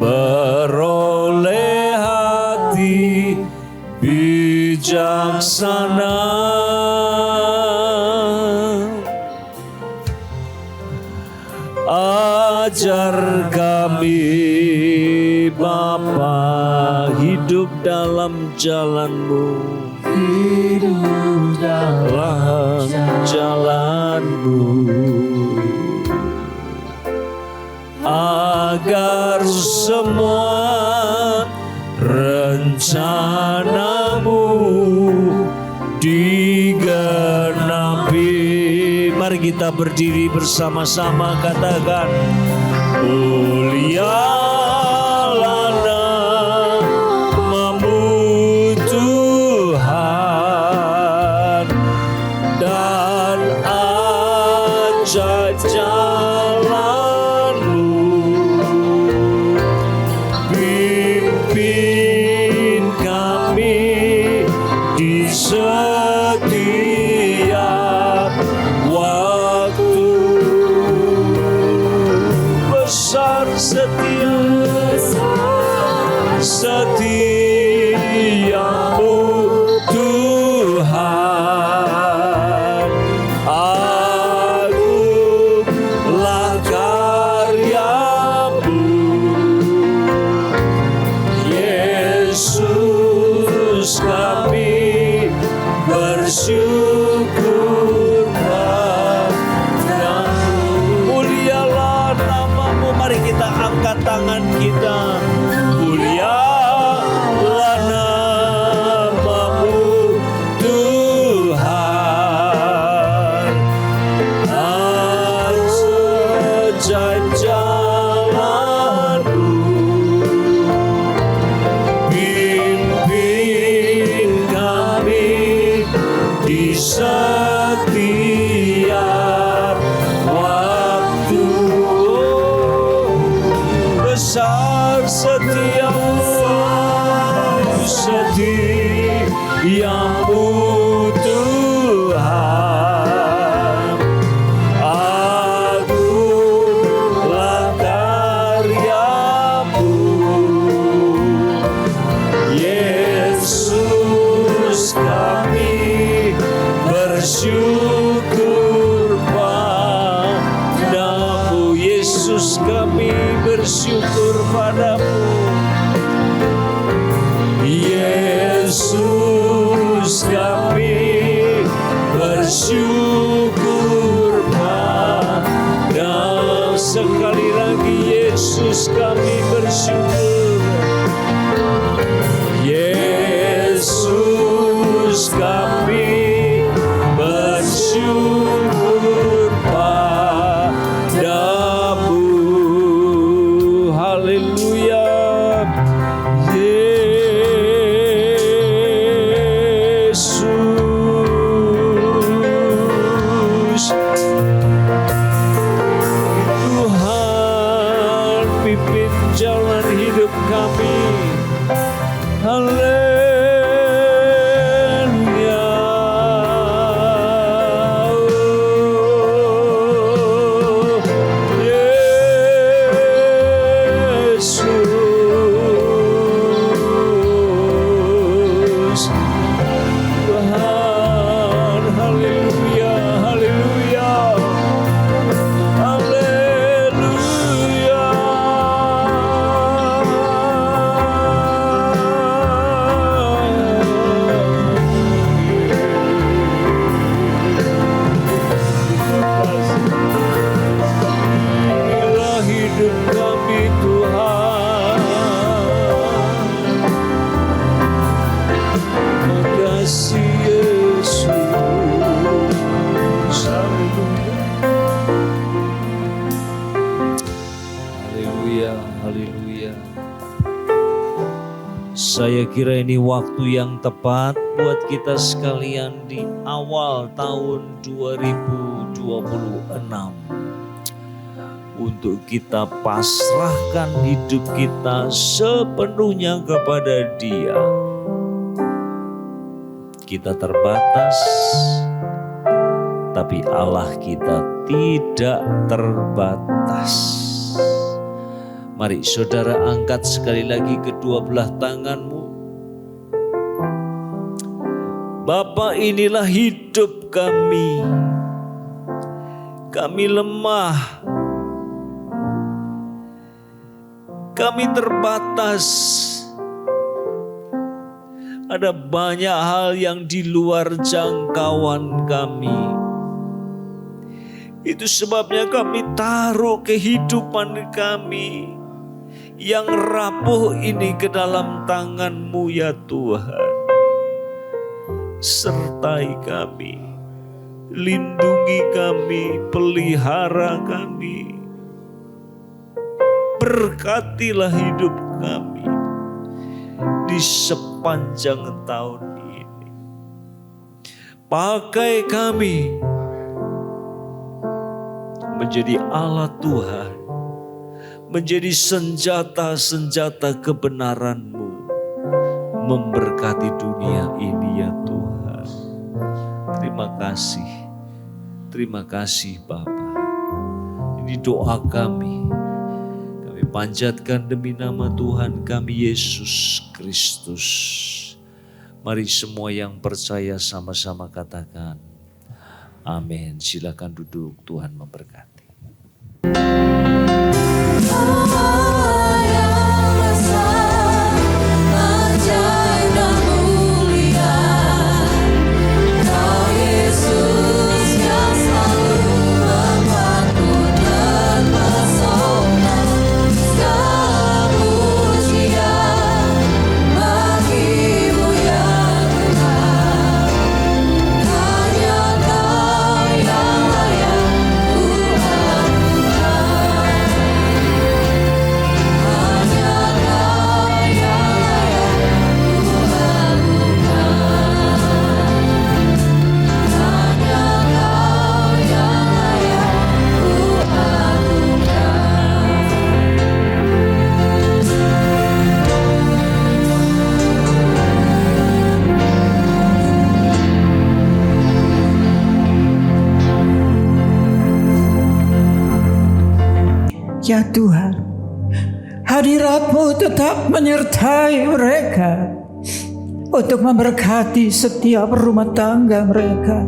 B: beroleh hati bijaksana. Ajar kami Bapa, hidup dalam jalan-Mu,
C: hidup dalam
B: jalan-Mu, agar semua rencana-Mu digenapi. Mari kita berdiri bersama-sama, katakan, mulialah namamu Tuhan, dan ajaib jalan-Mu, pimpin kami di setiap waktu. Besar setiamu Tuhan, agunglah karya-Mu. Yesus, kami bersyukur padamu. Mulialah namamu. Mari kita angkat tangan kita. Mulialah namamu Tuhan, ajaib jalan-Mu, pimpin kami di setiap waktu. Besar setiamu Tuhan, agunglah karya-Mu. Yesus, kami bersyukur padamu. Yesus, kami bersyukur padamu. Yesus, kami bersyukur padamu. Sekali lagi, Yesus, kami bersyukur. Yesus, kami bersyukur padamu. Haleluya. Yesus, Tuhan, pimpin jalan hidup kami. Haleluya. Yesus, Tuhan, haleluya, haleluya, haleluya. Inilah hidup kami Tuhan. Makasih Yesus. Haleluya, haleluya. Saya kira ini waktu yang tepat buat kita sekalian di awal tahun 2026 untuk kita pasrahkan hidup kita sepenuhnya kepada Dia. Kita terbatas, tapi Allah kita tidak terbatas. Mari saudara angkat sekali lagi kedua belah tanganmu. Bapa, inilah hidup kami. Kami lemah. Kami terbatas. Ada banyak hal yang di luar jangkauan kami. Itu sebabnya kami taruh kehidupan kami yang rapuh ini ke dalam tangan-Mu ya Tuhan. Sertai kami, lindungi kami, pelihara kami. Berkatilah hidup kami di sepanjang tahun ini. Pakai kami menjadi alat Tuhan, menjadi senjata-senjata kebenaran-Mu, memberkati dunia ini ya Tuhan. Terima kasih Bapa. Ini doa kami panjatkan demi nama Tuhan kami Yesus Kristus. Mari semua yang percaya sama-sama katakan amin. Silakan duduk, Tuhan memberkati.
D: Ya Tuhan, hadirat-Mu tetap menyertai mereka untuk memberkati setiap rumah tangga mereka,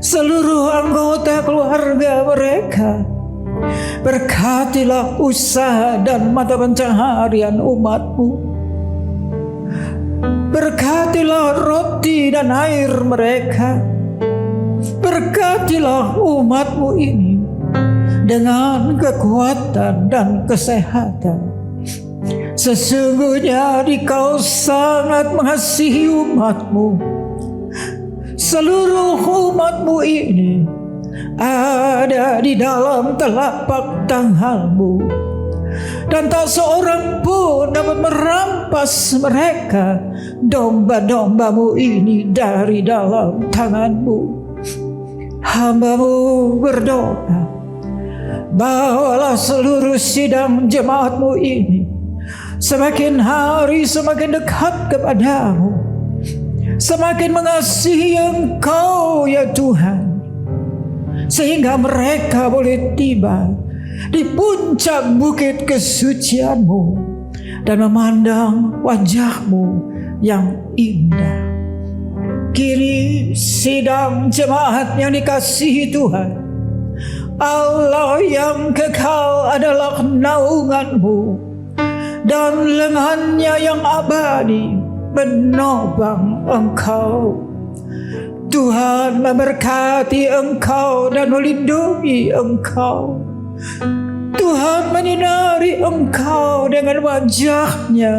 D: seluruh anggota keluarga mereka. Berkatilah usaha dan mata pencaharian umat-Mu. Berkatilah roti dan air mereka. Berkatilah umat-Mu ini dengan kekuatan dan kesehatan. Sesungguhnya Dikau sangat mengasihi umat-Mu. Seluruh umat-Mu ini ada di dalam telapak tangan-Mu, dan tak seorang pun dapat merampas mereka, domba-domba-Mu ini, dari dalam tangan-Mu. Hamba-Mu berdoa, bawalah seluruh sidang jemaat-Mu ini semakin hari semakin dekat kepadamu, semakin mengasihi Engkau ya Tuhan, sehingga mereka boleh tiba di puncak bukit kesucian-Mu dan memandang wajah-Mu yang indah. Kini sidang jemaat yang dikasihi Tuhan, Allah yang kekal adalah naungan-Mu, dan lengannya yang abadi menopang Engkau. Tuhan memberkati Engkau dan melindungi Engkau. Tuhan menyinari Engkau dengan wajah-Nya,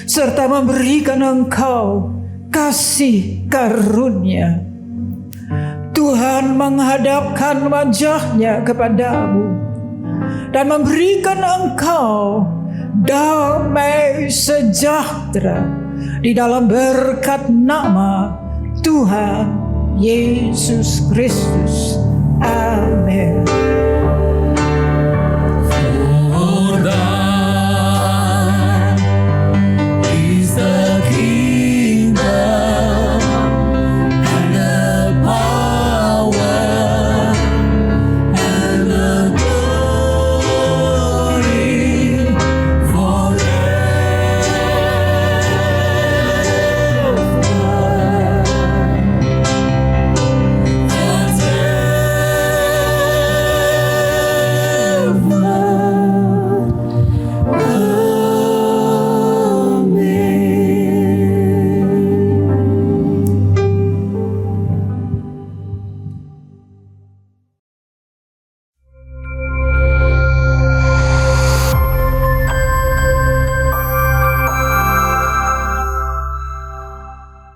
D: serta memberikan Engkau kasih karunia. Tuhan menghadapkan wajah-Nya kepadamu dan memberikan engkau damai sejahtera di dalam berkat nama Tuhan Yesus Kristus. Amin.